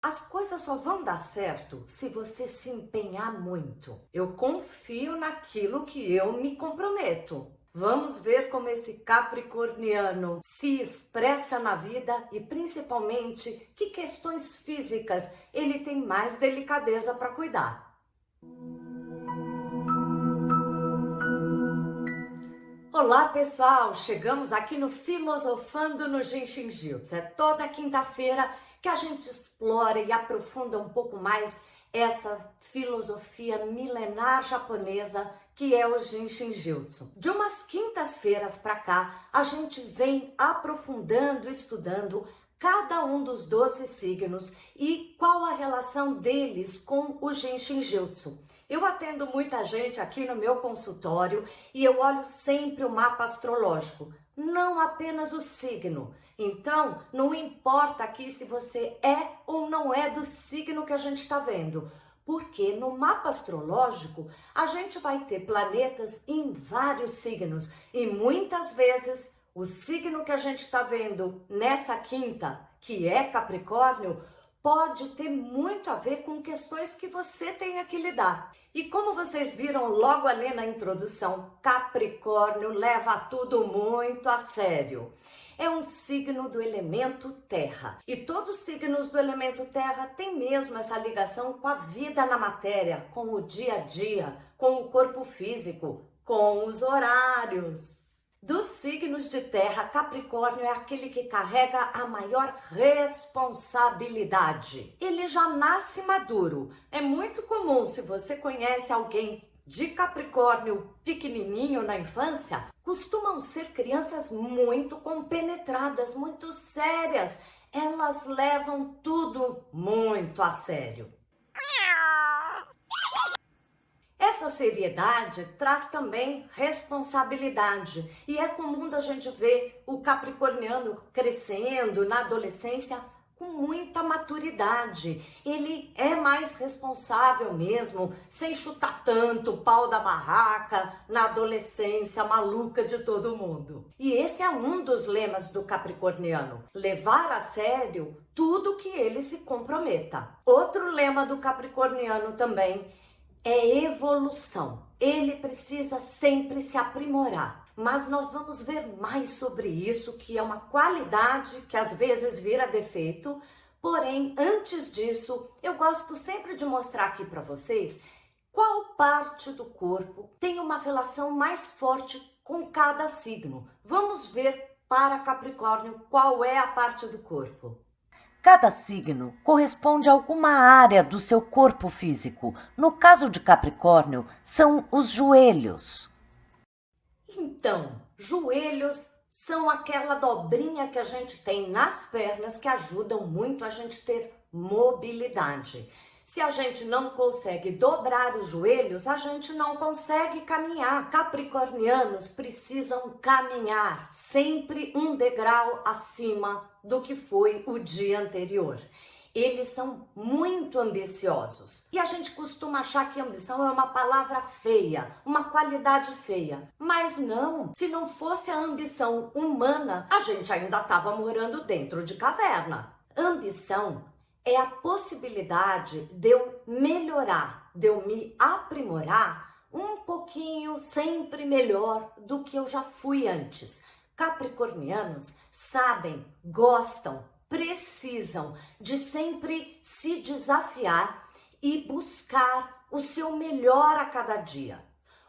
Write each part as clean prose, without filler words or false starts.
As coisas só vão dar certo se você se empenhar muito. Eu confio naquilo que eu me comprometo. Vamos ver como esse capricorniano se expressa na vida e principalmente que questões físicas ele tem mais delicadeza para cuidar. Olá pessoal, chegamos aqui no Filosofando no Genshin Jutsu. É toda quinta-feira que a gente explora e aprofunda um pouco mais essa filosofia milenar japonesa que é o Genshin Jutsu. De umas quintas-feiras para cá, a gente vem aprofundando, estudando cada um dos 12 signos e qual a relação deles com o Genshin Jutsu. Eu atendo muita gente aqui no meu consultório e eu olho sempre o mapa astrológico, não apenas o signo. Então, não importa aqui se você é ou não é do signo que a gente está vendo, porque no mapa astrológico a gente vai ter planetas em vários signos e muitas vezes o signo que a gente está vendo nessa quinta, que é Capricórnio, pode ter muito a ver com questões que você tenha que lidar. E como vocês viram logo ali na introdução, Capricórnio leva tudo muito a sério. É um signo do elemento terra. E todos os signos do elemento terra têm mesmo essa ligação com a vida na matéria, com o dia a dia, com o corpo físico, com os horários. Dos signos de terra, Capricórnio é aquele que carrega a maior responsabilidade. Ele já nasce maduro. É muito comum, se você conhece alguém de Capricórnio pequenininho na infância, costumam ser crianças muito compenetradas, muito sérias. Elas levam tudo muito a sério. Essa seriedade traz também responsabilidade e é comum da gente ver o capricorniano crescendo na adolescência com muita maturidade. Ele é mais responsável mesmo, sem chutar tanto o pau da barraca na adolescência maluca de todo mundo. E esse é um dos lemas do capricorniano, levar a sério tudo que ele se comprometa. Outro lema do capricorniano também é evolução. Ele precisa sempre se aprimorar. Mas nós vamos ver mais sobre isso, que é uma qualidade que às vezes vira defeito. Porém, antes disso, eu gosto sempre de mostrar aqui para vocês qual parte do corpo tem uma relação mais forte com cada signo. Vamos ver para Capricórnio qual é a parte do corpo. Cada signo corresponde a alguma área do seu corpo físico. No caso de Capricórnio, são os joelhos. Então, joelhos são aquela dobrinha que a gente tem nas pernas que ajudam muito a gente ter mobilidade. Se a gente não consegue dobrar os joelhos, a gente não consegue caminhar. Capricornianos precisam caminhar sempre um degrau acima do que foi o dia anterior. Eles são muito ambiciosos. E a gente costuma achar que ambição é uma palavra feia, uma qualidade feia. Mas não, se não fosse a ambição humana, a gente ainda estava morando dentro de caverna. Ambição é a possibilidade de eu melhorar, de eu me aprimorar um pouquinho sempre melhor do que eu já fui antes. Capricornianos sabem, gostam, precisam de sempre se desafiar e buscar o seu melhor a cada dia.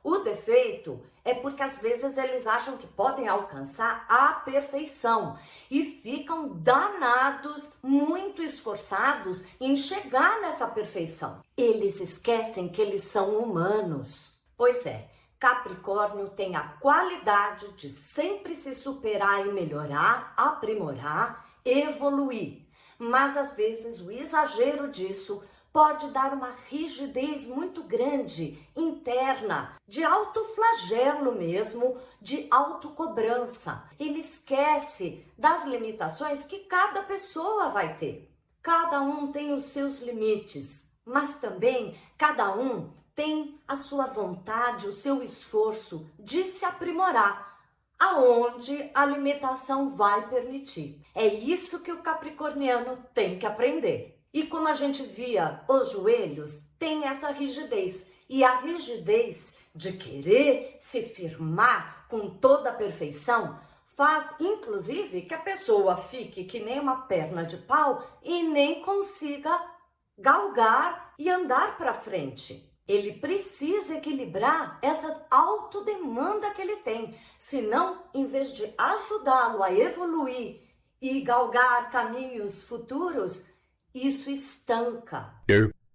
O defeito é porque às vezes eles acham que podem alcançar a perfeição e ficam danados, muito esforçados em chegar nessa perfeição. Eles esquecem que eles são humanos. Pois é, Capricórnio tem a qualidade de sempre se superar e melhorar, aprimorar, evoluir. Mas às vezes o exagero disso pode dar uma rigidez muito grande, interna, de autoflagelo mesmo, de autocobrança. Ele esquece das limitações que cada pessoa vai ter. Cada um tem os seus limites, mas também cada um tem a sua vontade, o seu esforço de se aprimorar, aonde a limitação vai permitir. É isso que o capricorniano tem que aprender. E como a gente via, os joelhos têm essa rigidez. E a rigidez de querer se firmar com toda a perfeição faz, inclusive, que a pessoa fique que nem uma perna de pau e nem consiga galgar e andar para frente. Ele precisa equilibrar essa autodemanda que ele tem. Senão, em vez de ajudá-lo a evoluir e galgar caminhos futuros, isso estanca.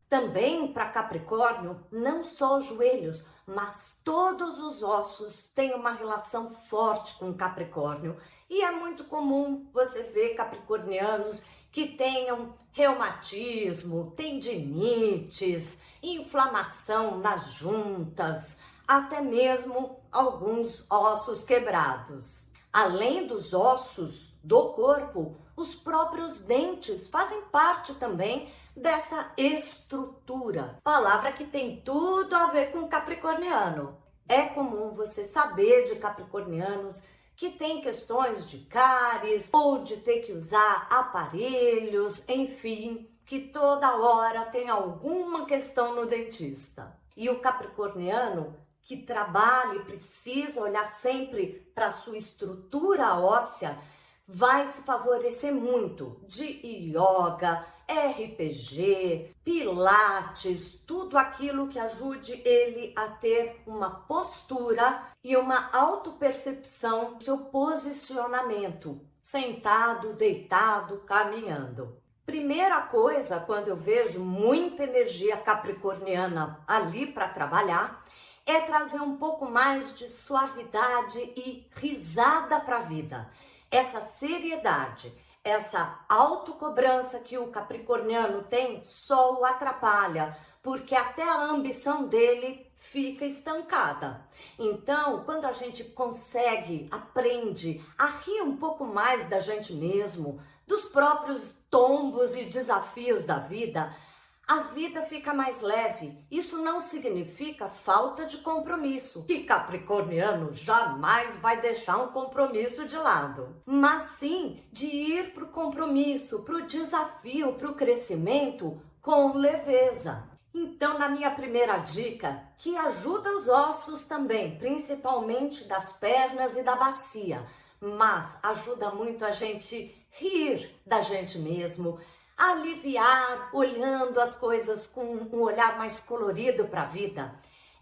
Também para Capricórnio, não só os joelhos, mas todos os ossos têm uma relação forte com Capricórnio. E é muito comum você ver capricornianos que tenham reumatismo, tendinites, inflamação nas juntas, até mesmo alguns ossos quebrados. Além dos ossos do corpo, os próprios dentes fazem parte também dessa estrutura. Palavra que tem tudo a ver com capricorniano. É comum você saber de capricornianos que tem questões de cáries ou de ter que usar aparelhos, enfim, que toda hora tem alguma questão no dentista. E o capricorniano que trabalha e precisa olhar sempre para sua estrutura óssea vai se favorecer muito de yoga, RPG, pilates, tudo aquilo que ajude ele a ter uma postura e uma autopercepção do seu posicionamento, sentado, deitado, caminhando. Primeira coisa, quando eu vejo muita energia capricorniana ali para trabalhar, é trazer um pouco mais de suavidade e risada para a vida. Essa seriedade, essa autocobrança que o capricorniano tem só o atrapalha, porque até a ambição dele fica estancada. Então, quando a gente consegue, aprende a rir um pouco mais da gente mesmo, dos próprios tombos e desafios da vida, a vida fica mais leve. Isso não significa falta de compromisso. E capricorniano jamais vai deixar um compromisso de lado. Mas sim de ir para o compromisso, para o desafio, para o crescimento com leveza. Então, na minha primeira dica, que ajuda os ossos também, principalmente das pernas e da bacia, mas ajuda muito a gente rir da gente mesmo, aliviar, olhando as coisas com um olhar mais colorido para a vida,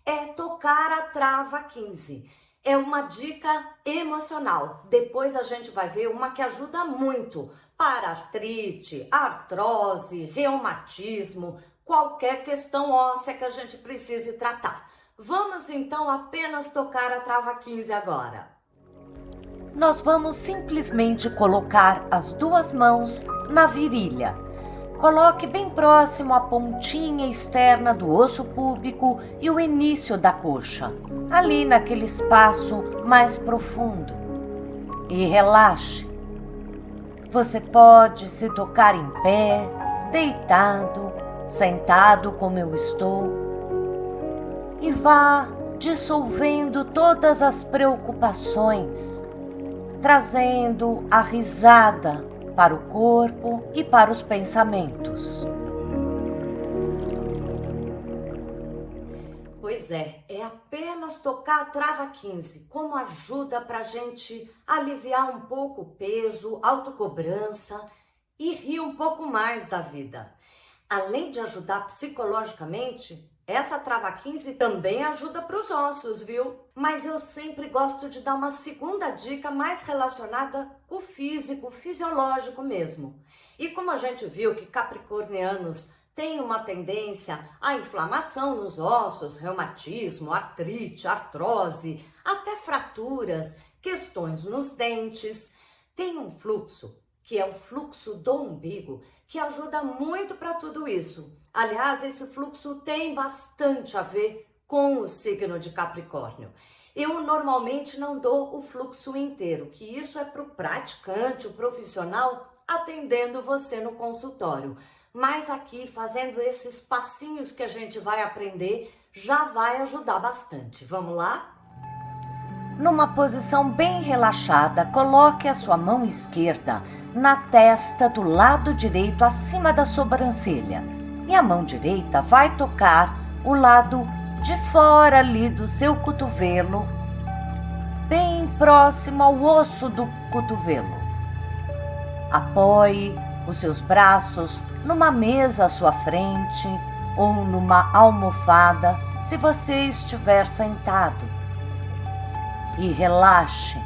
é tocar a trava 15. É uma dica emocional. Depois a gente vai ver uma que ajuda muito para artrite, artrose, reumatismo, qualquer questão óssea que a gente precise tratar. Vamos então apenas tocar a trava 15 agora. Nós vamos simplesmente colocar as duas mãos na virilha. Coloque bem próximo a pontinha externa do osso púbico e o início da coxa, ali naquele espaço mais profundo. E relaxe. Você pode se tocar em pé, deitado, sentado como eu estou, e vá dissolvendo todas as preocupações, trazendo a risada para o corpo e para os pensamentos. Pois é apenas tocar a trava 15, como ajuda para a gente aliviar um pouco o peso, autocobrança e rir um pouco mais da vida. Além de ajudar psicologicamente, essa trava 15 também ajuda para os ossos, viu? Mas eu sempre gosto de dar uma segunda dica mais relacionada com o físico, o fisiológico mesmo. E como a gente viu que capricornianos têm uma tendência à inflamação nos ossos, reumatismo, artrite, artrose, até fraturas, questões nos dentes, tem um fluxo, que é o fluxo do umbigo, que ajuda muito para tudo isso. Aliás, esse fluxo tem bastante a ver com o signo de Capricórnio. Eu normalmente não dou o fluxo inteiro, que isso é para o praticante, o profissional, atendendo você no consultório. Mas aqui, fazendo esses passinhos que a gente vai aprender, já vai ajudar bastante. Vamos lá? numa posição bem relaxada, coloque a sua mão esquerda na testa do lado direito acima da sobrancelha. E a mão direita vai tocar o lado de fora ali do seu cotovelo, bem próximo ao osso do cotovelo. Apoie os seus braços numa mesa à sua frente ou numa almofada, se você estiver sentado. E relaxe.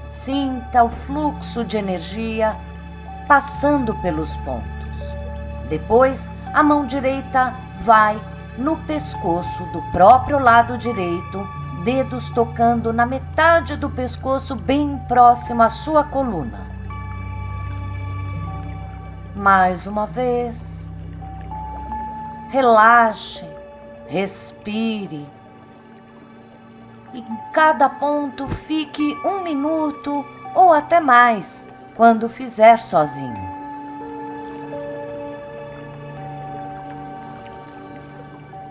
Sinta o fluxo de energia passando pelos pontos. Depois, a mão direita vai no pescoço do próprio lado direito, dedos tocando na metade do pescoço bem próximo à sua coluna. Mais uma vez, relaxe, respire. E em cada ponto fique 1 minuto ou até mais, quando fizer sozinho.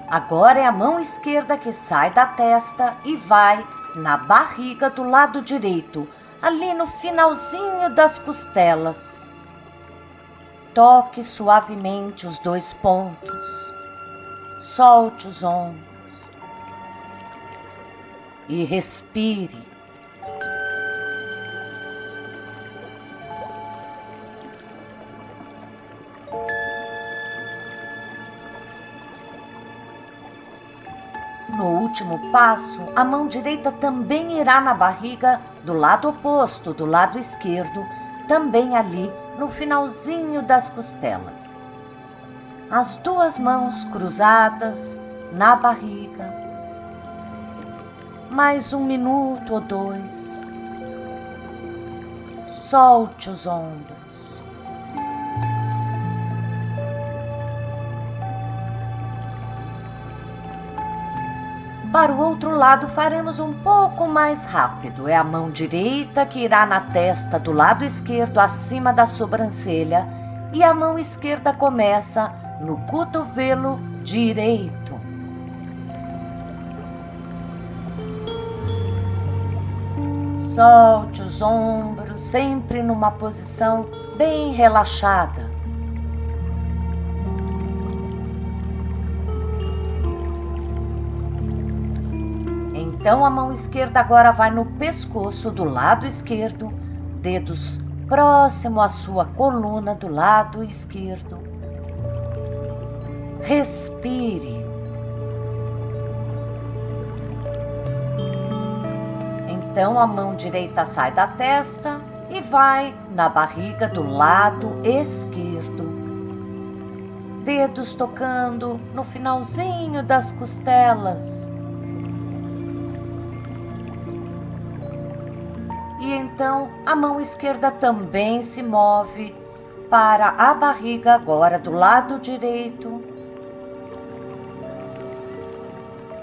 Agora é a mão esquerda que sai da testa e vai na barriga do lado direito, ali no finalzinho das costelas. Toque suavemente os 2 pontos. Solte os ombros. E respire. No último passo, a mão direita também irá na barriga do lado oposto, do lado esquerdo, também ali no finalzinho das costelas. As 2 mãos cruzadas na barriga. Mais 1 minuto ou 2. Solte os ombros. Para o outro lado, faremos um pouco mais rápido. É a mão direita que irá na testa do lado esquerdo, acima da sobrancelha, e a mão esquerda começa no cotovelo direito. Solte os ombros, sempre numa posição bem relaxada. Então a mão esquerda agora vai no pescoço do lado esquerdo, dedos próximo à sua coluna do lado esquerdo. Respire. Então a mão direita sai da testa e vai na barriga do lado esquerdo. Dedos tocando no finalzinho das costelas. E então a mão esquerda também se move para a barriga agora do lado direito.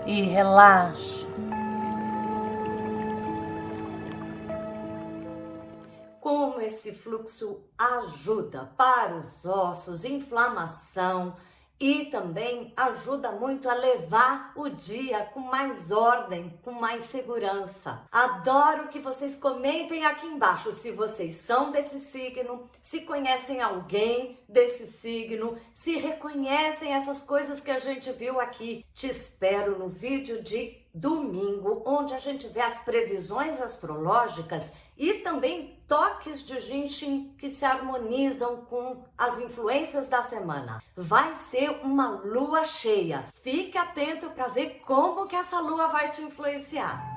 E relaxe. Como esse fluxo ajuda para os ossos, inflamação, e também ajuda muito a levar o dia com mais ordem, com mais segurança. Adoro que vocês comentem aqui embaixo se vocês são desse signo, se conhecem alguém desse signo, se reconhecem essas coisas que a gente viu aqui. Te espero no vídeo de domingo, onde a gente vê as previsões astrológicas e também toques de Jinshin que se harmonizam com as influências da semana. Vai ser uma lua cheia. Fique atento para ver como que essa lua vai te influenciar.